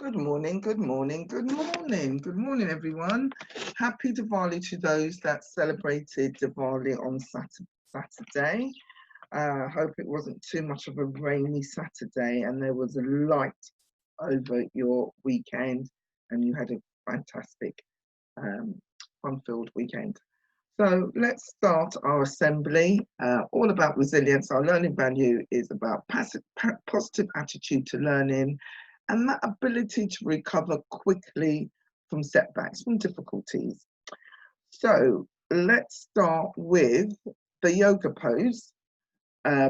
Good morning, good morning, good morning, good morning, everyone. Happy Diwali to those that celebrated Diwali on Saturday. Hope it wasn't too much of a rainy Saturday and there was a light over your weekend and you had a fantastic, fun-filled weekend. So let's start our assembly, all about resilience. Our learning value is about positive attitude to learning and that ability to recover quickly from setbacks, from difficulties. So let's start with the yoga pose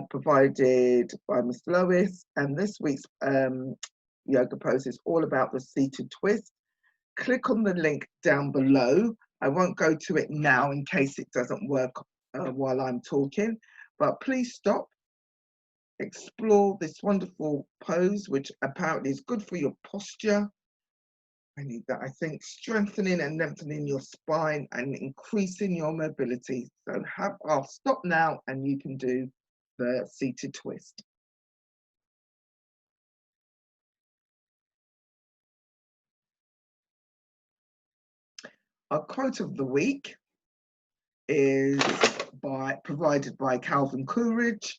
provided by Miss Lois. And this week's yoga pose is all about the seated twist. Click on the link down below. I won't go to it now in case it doesn't work while I'm talking, but please stop, explore this wonderful pose, which apparently is good for your posture. I need that, I think, strengthening and lengthening your spine and increasing your mobility. So I'll stop now and you can do the seated twist. Our quote of the week is provided by Calvin Coolidge,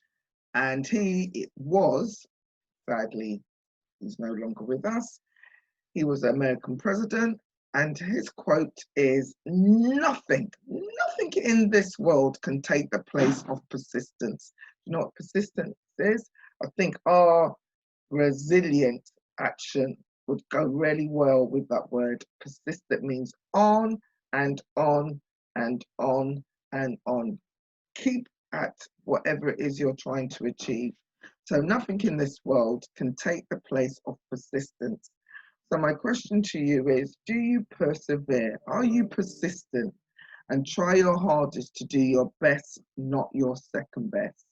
and he was, sadly, he's no longer with us. He was an American president, and his quote is, nothing in this world can take the place of persistence. You know what persistence is? I think our resilient action would go really well with that word. Persistent means on and on and on and on. Keep at whatever it is you're trying to achieve. So nothing in this world can take the place of persistence. So my question to you is, do you persevere? Are you persistent? And try your hardest to do your best, not your second best.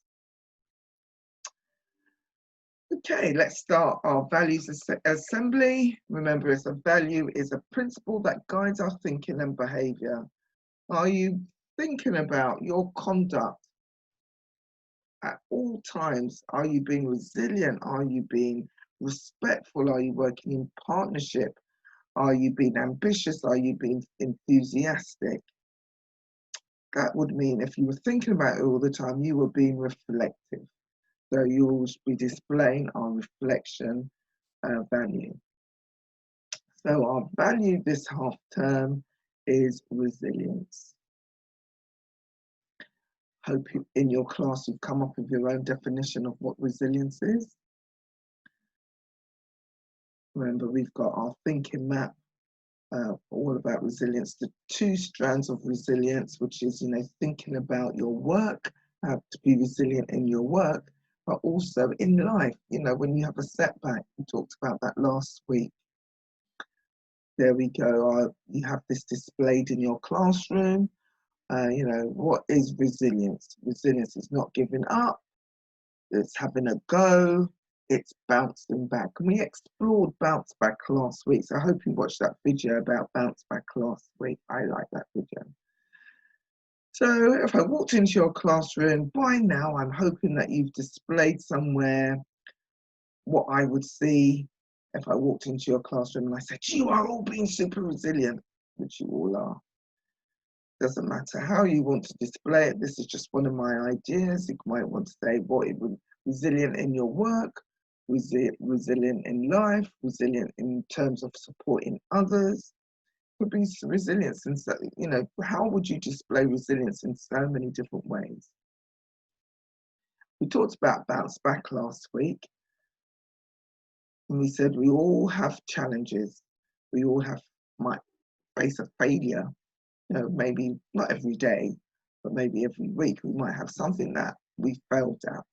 Okay, let's start our values assembly. Remember, a value is a principle that guides our thinking and behavior. Are you thinking about your conduct at all times? Are you being resilient? Are you being respectful? Are you working in partnership? Are you being ambitious? Are you being enthusiastic? That would mean if you were thinking about it all the time, you were being reflective. So you'll be displaying our reflection value. So our value this half term is resilience. Hope in your class you've come up with your own definition of what resilience is. Remember, we've got our thinking map, all about resilience, the 2 strands of resilience, which is, thinking about your work, how to be resilient in your work, but also in life, when you have a setback. We talked about that last week. There we go. You have this displayed in your classroom. What is resilience? Resilience is not giving up. It's having a go. It's bouncing back. And we explored bounce back last week. So I hope you watched that video about bounce back last week. I like that video. So if I walked into your classroom, by now I'm hoping that you've displayed somewhere what I would see if I walked into your classroom and I said, you are all being super resilient, which you all are. Doesn't matter how you want to display it. This is just one of my ideas. You might want to say what it would resilient in your work, resilient in life, resilient in terms of supporting others. Could be resilience in, how would you display resilience in so many different ways? We talked about bounce back last week. And we said we all have challenges. We all might face a failure. Maybe not every day, but maybe every week we might have something that we failed at.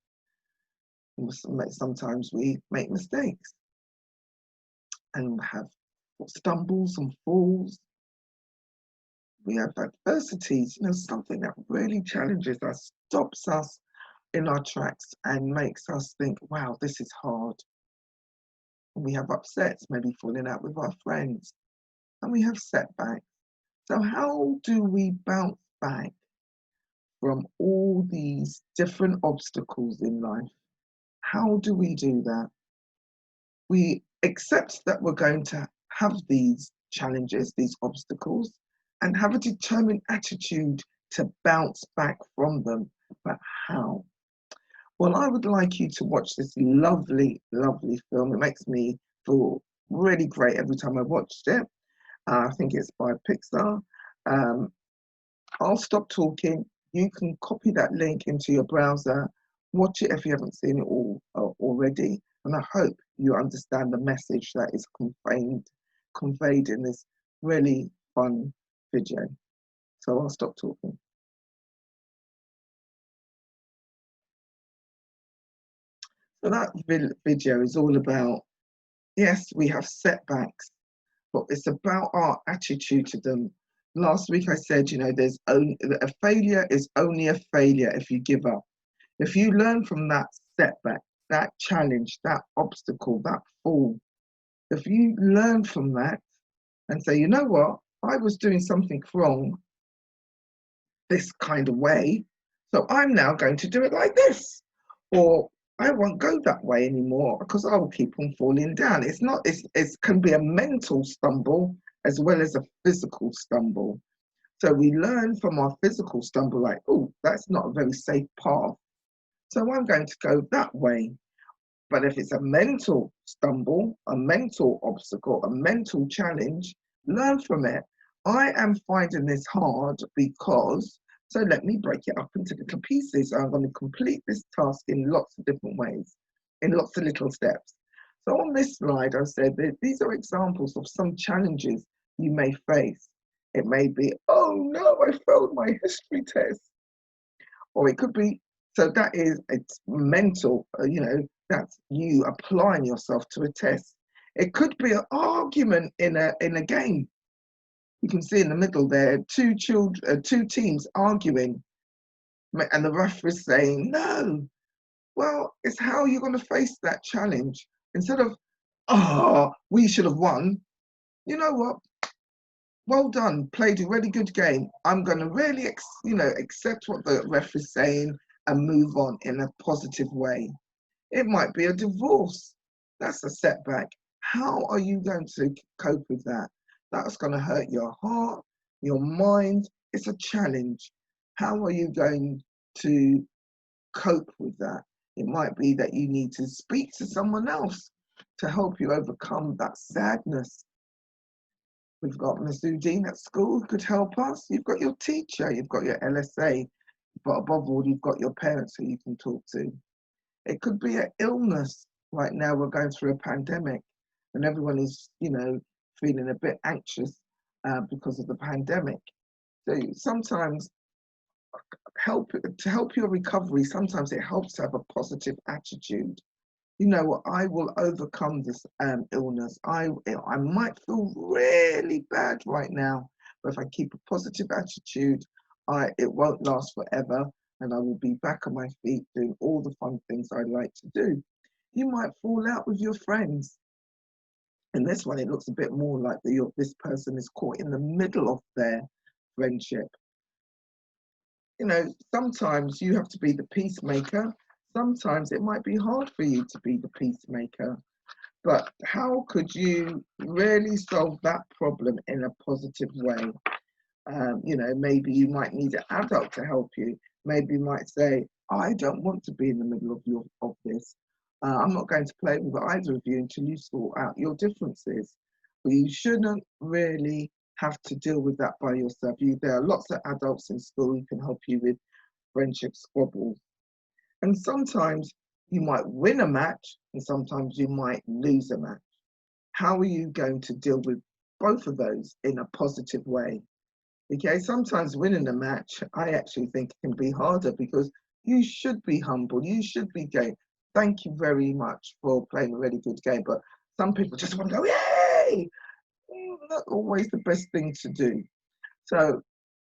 Sometimes we make mistakes and have stumbles and falls. We have adversities, something that really challenges us, stops us in our tracks and makes us think, wow, this is hard. And we have upsets, maybe falling out with our friends, and we have setbacks. So how do we bounce back from all these different obstacles in life? How do we do that? We accept that we're going to have these challenges, these obstacles, and have a determined attitude to bounce back from them. But how? Well, I would like you to watch this lovely, lovely film. It makes me feel really great every time I watched it. I think it's by Pixar. Um, I'll stop talking. You can copy that link into your browser, watch it if you haven't seen it all already, and I hope you understand the message that is conveyed in this really fun video. So I'll stop talking. So that video is all about, yes, we have setbacks, but it's about our attitude to them. Last week I said, there's only a failure is only a failure if you give up. If you learn from that setback, that challenge, that obstacle, that fall, if you learn from that and say, you know what, I was doing something wrong this kind of way, so I'm now going to do it like this. Or I won't go that way anymore because I will keep on falling down. It can be a mental stumble as well as a physical stumble. So we learn from our physical stumble, like, oh, that's not a very safe path. So I'm going to go that way. But if it's a mental stumble, a mental obstacle, a mental challenge, learn from it. I am finding this hard because, so let me break it up into little pieces. I'm going to complete this task in lots of different ways, in lots of little steps. So on this slide, I said that these are examples of some challenges you may face. It may be, oh no, I failed my history test. Or it could be, so that is, it's mental, that's you applying yourself to a test. It could be an argument in a game. You can see in the middle there, two teams arguing, and the referee is saying, no. Well, it's how you're going to face that challenge. Instead of, oh, we should have won, you know what? Well done, played a really good game. I'm going to really, accept what the ref is saying and move on in a positive way. It might be a divorce. That's a setback. How are you going to cope with that? That's going to hurt your heart, your mind. It's a challenge. How are you going to cope with that? It might be that you need to speak to someone else to help you overcome that sadness. We've got Ms. Udine at school who could help us. You've got your teacher, you've got your LSA, but above all, you've got your parents who you can talk to. It could be an illness. Right now, we're going through a pandemic and everyone is, feeling a bit anxious because of the pandemic. So sometimes to help your recovery, sometimes it helps to have a positive attitude. You know what, I will overcome this illness. I might feel really bad right now, but if I keep a positive attitude, it won't last forever, and I will be back on my feet doing all the fun things I like to do. You might fall out with your friends. In this one, it looks a bit more like this person is caught in the middle of their friendship. Sometimes you have to be the peacemaker. Sometimes it might be hard for you to be the peacemaker. But how could you really solve that problem in a positive way? Maybe you might need an adult to help you. Maybe you might say, I don't want to be in the middle of this. I'm not going to play with either of you until you sort out your differences. But you shouldn't really have to deal with that by yourself. There are lots of adults in school who can help you with friendship squabbles. And sometimes you might win a match and sometimes you might lose a match. How are you going to deal with both of those in a positive way? Okay, sometimes winning a match, I actually think it can be harder because you should be humble. You should be going, thank you very much for playing a really good game. But some people just want to go, yay! Not always the best thing to do. So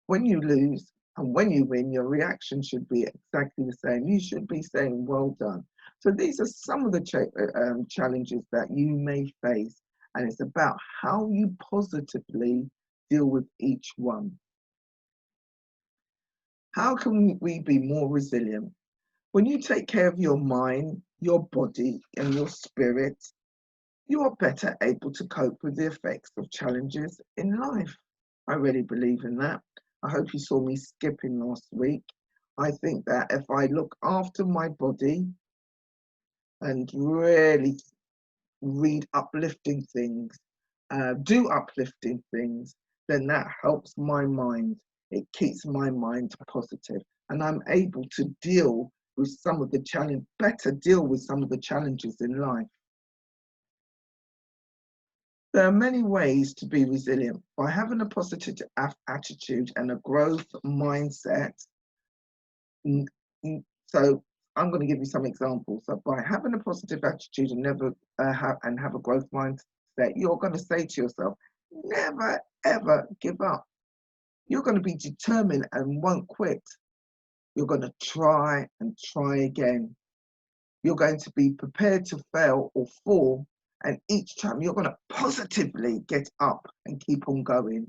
when you lose and when you win, your reaction should be exactly the same. You should be saying, well done. So these are some of the challenges that you may face, and it's about how you positively deal with each one. How can we be more resilient? When you take care of your mind, your body, and your spirit, you are better able to cope with the effects of challenges in life. I really believe in that. I hope you saw me skipping last week. I think that if I look after my body and really read uplifting things, do uplifting things, then that helps my mind. It keeps my mind positive, and I'm able to deal with some of the challenge, better deal with some of the challenges in life. There are many ways to be resilient. By having a positive attitude and a growth mindset, so I'm going to give you some examples. So by having a positive attitude and never have a growth mindset, you're going to say to yourself, never ever give up. You're going to be determined and won't quit. You're going to try and try again. You're going to be prepared to fail or fall, and each time you're going to positively get up and keep on going.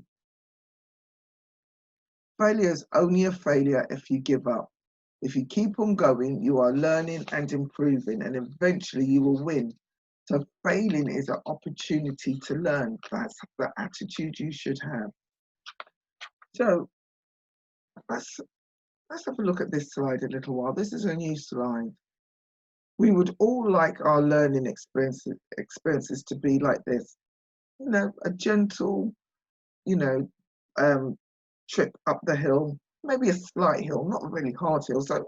Failure is only a failure if you give up. If you keep on going, you are learning and improving, and eventually you will win. So failing is an opportunity to learn. That's the attitude you should have. So let's have a look at this slide a little while. This is a new slide. We would all like our learning experiences to be like this. You know, a gentle, you know, trip up the hill, maybe a slight hill, not a really hard hill. So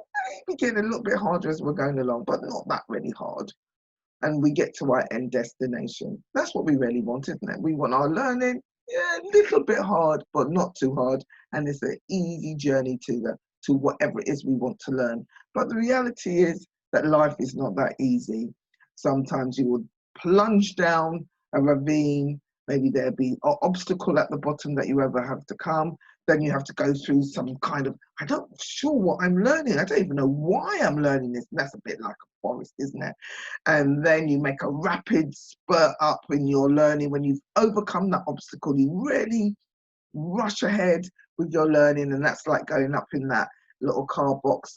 maybe getting a little bit harder as we're going along, but not that really hard. And we get to our end destination. That's what we really want, isn't it? We want our learning, yeah, a little bit hard, but not too hard. And it's an easy journey to whatever it is we want to learn. But the reality is that life is not that easy. Sometimes you will plunge down a ravine. Maybe there'll be an obstacle at the bottom that you ever have to come. Then you have to go through some kind of, I don't sure what I'm learning. I don't even know why I'm learning this. And that's a bit like a forest, isn't it? And then you make a rapid spurt up in your learning. When you've overcome that obstacle, you really rush ahead with your learning, and that's like going up in that little car box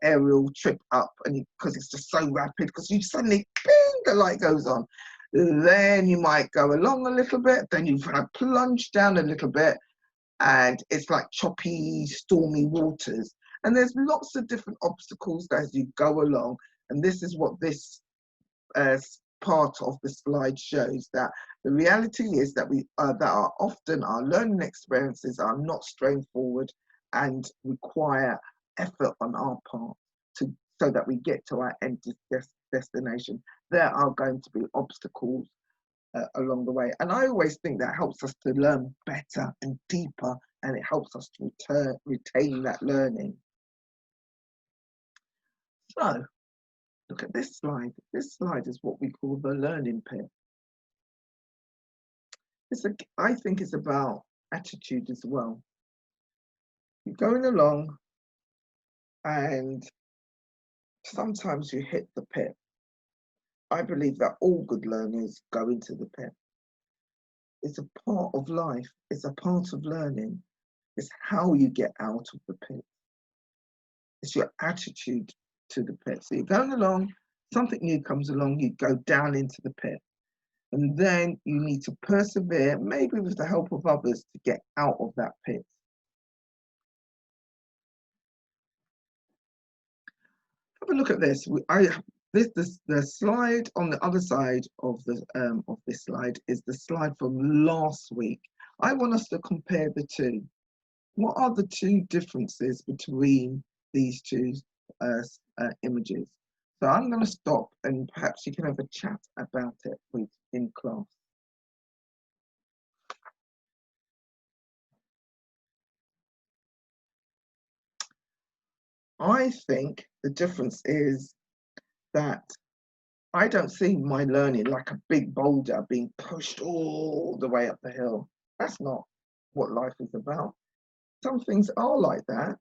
aerial trip up, and because it's just so rapid, because you suddenly, bing, the light goes on. Then you might go along a little bit, then you kind of plunge down a little bit, and it's like choppy, stormy waters. And there's lots of different obstacles as you go along. And this is what this part of the slide shows, that the reality is that often our learning experiences are not straightforward and require effort on our part so that we get to our end destination. There are going to be obstacles along the way. And I always think that helps us to learn better and deeper, and it helps us to retain that learning. So, look at this slide. This slide is what we call the learning pit. I think it's about attitude as well. You're going along and sometimes you hit the pit. I believe that all good learners go into the pit. It's a part of life. It's a part of learning. It's how you get out of the pit. It's your attitude to the pit. So you're going along, something new comes along, you go down into the pit. And then you need to persevere, maybe with the help of others, to get out of that pit. Have a look at this. The slide on the other side of this slide is the slide from last week. I want us to compare the two. What are the two differences between these two images? So I'm going to stop, and perhaps you can have a chat about it in class. I think the difference is that I don't see my learning like a big boulder being pushed all the way up the hill. That's not what life is about. Some things are like that.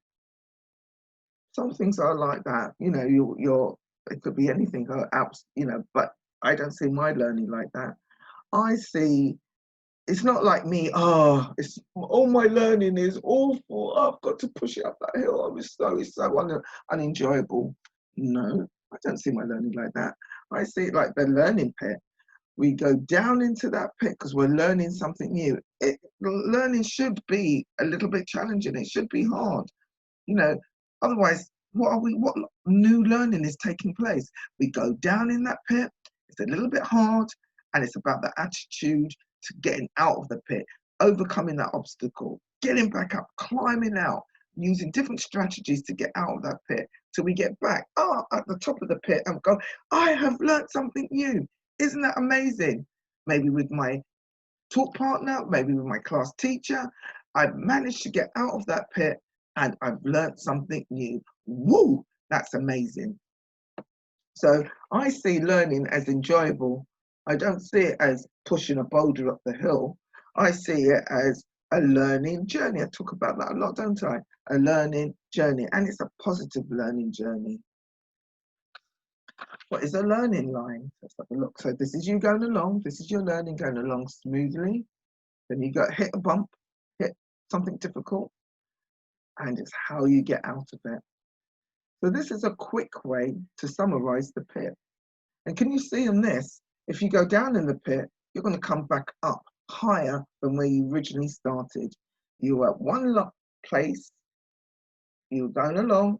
Some things are like that. You know, it could be anything else, you know, but I don't see my learning like that. I see it's not like me, it's all my learning is awful. I've got to push it up that hill. It's so unenjoyable. No, I don't see my learning like that. I see it like the learning pit. We go down into that pit because we're learning something new. Learning should be a little bit challenging. It should be hard, you know. Otherwise, what new learning is taking place? We go down in that pit. It's a little bit hard, and it's about the attitude to getting out of the pit, overcoming that obstacle, getting back up, climbing out, using different strategies to get out of that pit till we get back at the top of the pit and go, I have learned something new. Isn't that amazing? Maybe with my talk partner, maybe with my class teacher, I've managed to get out of that pit and I've learned something new. Woo, that's amazing. So I see learning as enjoyable. I don't see it as pushing a boulder up the hill. I see it as a learning journey. I talk about that a lot, don't I? A learning journey, and it's a positive learning journey. What is a learning line? Let's have a look. So this is you going along. This is your learning going along smoothly. Then you got hit a bump, hit something difficult, and it's how you get out of it. So this is a quick way to summarize the pit. And can you see in this, if you go down in the pit, you're going to come back up higher than where you originally started. You were at one place, you were going along,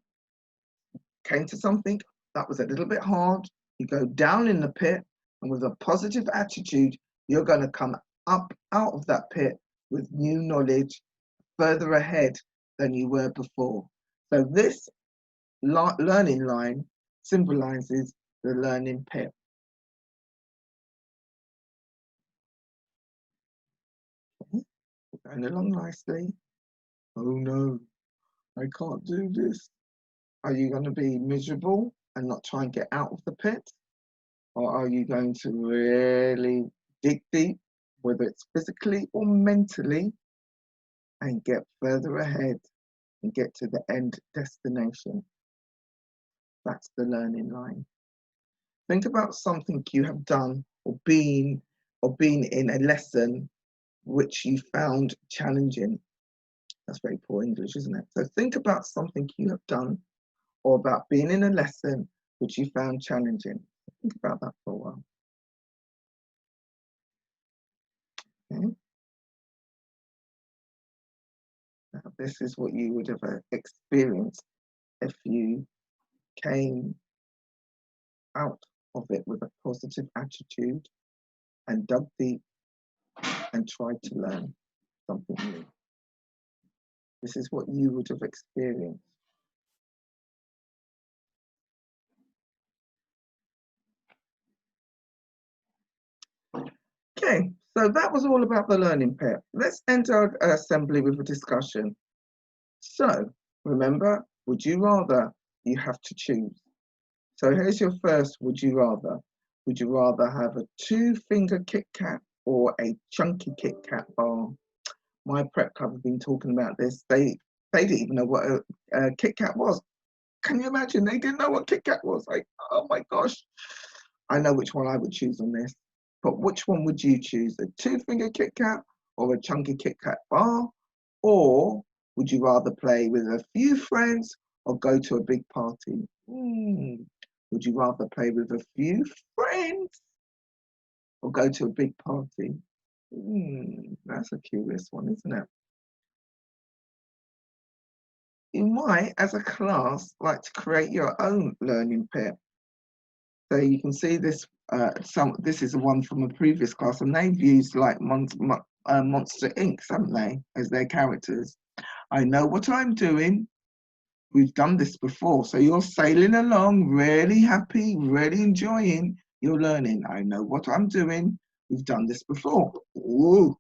came to something that was a little bit hard. You go down in the pit, and with a positive attitude, you're going to come up out of that pit with new knowledge, further ahead than you were before. So this learning line symbolizes the learning pit. Going along nicely. Oh no, I can't do this. Are you going to be miserable and not try and get out of the pit? Or are you going to really dig deep, whether it's physically or mentally, and get further ahead and get to the end destination? That's the learning line. Think about something you have done or been in a lesson which you found challenging. That's very poor English, isn't it? So think about something you have done or about being in a lesson which you found challenging. Think about that for a while. Okay. Now, this is what you would have experienced if you came out of it with a positive attitude and dug deep and tried to learn something new. This is what you would have experienced. Okay, so that was all about the learning pit. Let's end our assembly with a discussion. So, remember, would you rather? You have to choose. So here's your first would you rather. Would you rather have a 2-finger Kit Kat or a chunky Kit Kat bar? My prep club have been talking about this. They didn't even know what a Kit Kat was. Can you imagine? They didn't know what Kit Kat was. Like, oh my gosh. I know which one I would choose on this. But which one would you choose? A 2-finger Kit Kat or a chunky Kit Kat bar? Or would you rather play with a few friends or go to a big party? Would you rather play with a few friends or go to a big party? That's a curious one, isn't it? You might, as a class, like to create your own learning pit. So you can see this. This is one from a previous class, and they've used like Monster Inc, haven't they, as their characters. I know what I'm doing. We've done this before, so you're sailing along, really happy, really enjoying your learning. I know what I'm doing. We've done this before. Ooh,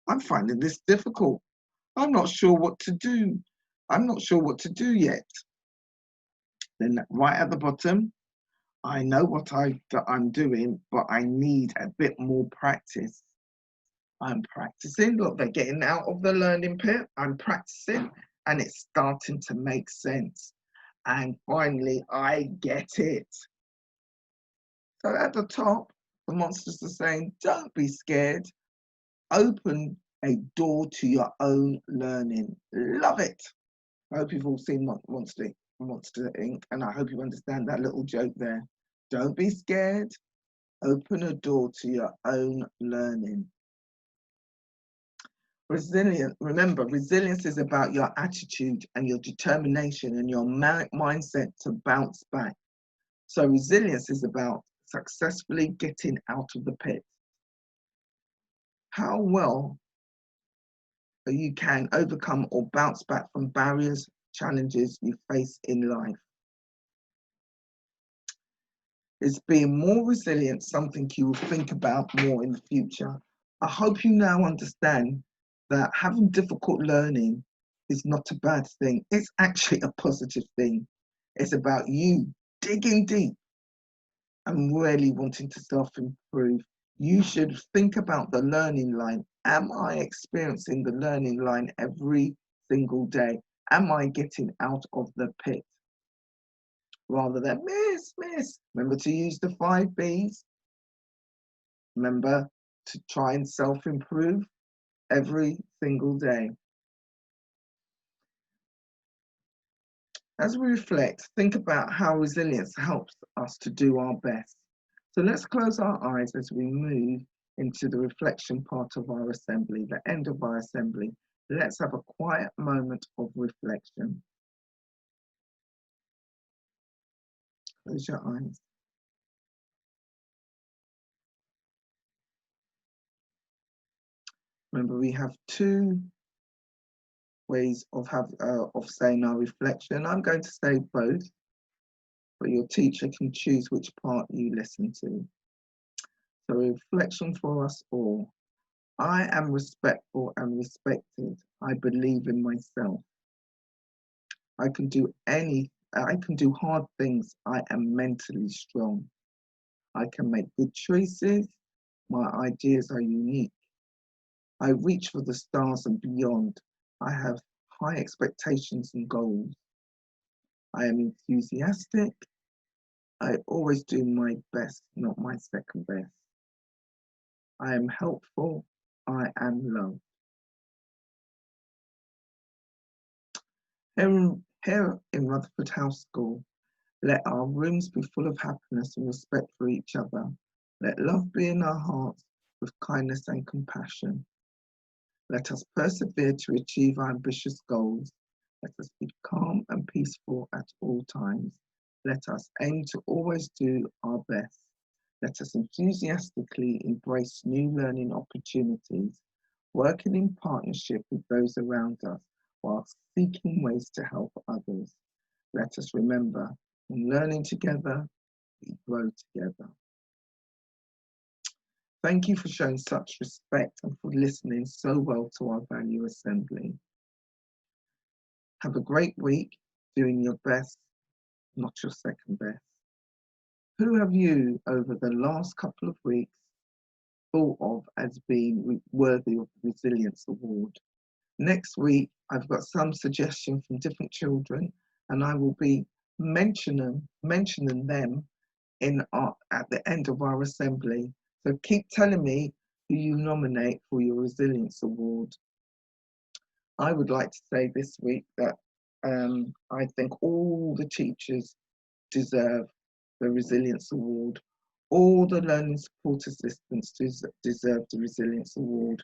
I'm finding this difficult. I'm not sure what to do. I'm not sure what to do yet. Then right at the bottom, I know what I'm doing, but I need a bit more practice. I'm practicing. Look, they're getting out of the learning pit. I'm practicing, and it's starting to make sense. And finally, I get it. So at the top, the monsters are saying, don't be scared. Open a door to your own learning. Love it. I hope you've all seen Monster Inc. And I hope you understand that little joke there. Don't be scared. Open a door to your own learning. Remember, resilience is about your attitude and your determination and your mindset to bounce back. So resilience is about successfully getting out of the pit. How well you can overcome or bounce back from barriers, challenges you face in life. Is being more resilient something you will think about more in the future? I hope you now understand that having difficult learning is not a bad thing. It's actually a positive thing. It's about you digging deep and really wanting to self-improve. You should think about the learning line. Am I experiencing the learning line every single day? Am I getting out of the pit? Rather than miss. Remember to use the 5 B's. Remember to try and self-improve every single day. As we reflect, think about how resilience helps us to do our best. So let's close our eyes as we move into the reflection part of our assembly, the end of our assembly. Let's have a quiet moment of reflection. Close your eyes. Remember, we have 2 ways of saying our reflection. I'm going to say both, but your teacher can choose which part you listen to. So reflection for us all. I am respectful and respected. I believe in myself. I can do hard things. I am mentally strong. I can make good choices. My ideas are unique. I reach for the stars and beyond. I have high expectations and goals. I am enthusiastic. I always do my best, not my second best. I am helpful. I am loved. Here in Rutherford House School, let our rooms be full of happiness and respect for each other. Let love be in our hearts with kindness and compassion. Let us persevere to achieve our ambitious goals. Let us be calm and peaceful at all times. Let us aim to always do our best. Let us enthusiastically embrace new learning opportunities, working in partnership with those around us whilst seeking ways to help others. Let us remember, in learning together, we grow together. Thank you for showing such respect and for listening so well to our value assembly. Have a great week, doing your best, not your second best. Who have you, over the last couple of weeks, thought of as being worthy of the Resilience Award? Next week, I've got some suggestions from different children, and I will be mentioning them at the end of our assembly. So keep telling me who you nominate for your Resilience Award. I would like to say this week that I think all the teachers deserve the Resilience Award. All the learning support assistants deserve the Resilience Award.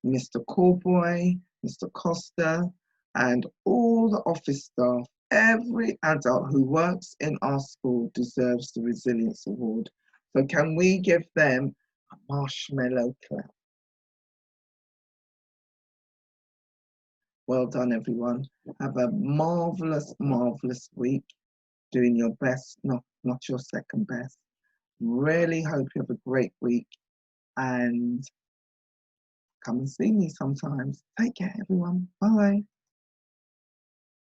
Mr. Corboy, Mr. Costa, and all the office staff, every adult who works in our school deserves the Resilience Award. So can we give them a marshmallow clap? Well done, everyone. Have a marvelous, marvelous week. Doing your best, not your second best. Really hope you have a great week and come and see me sometimes. Take care, everyone. Bye.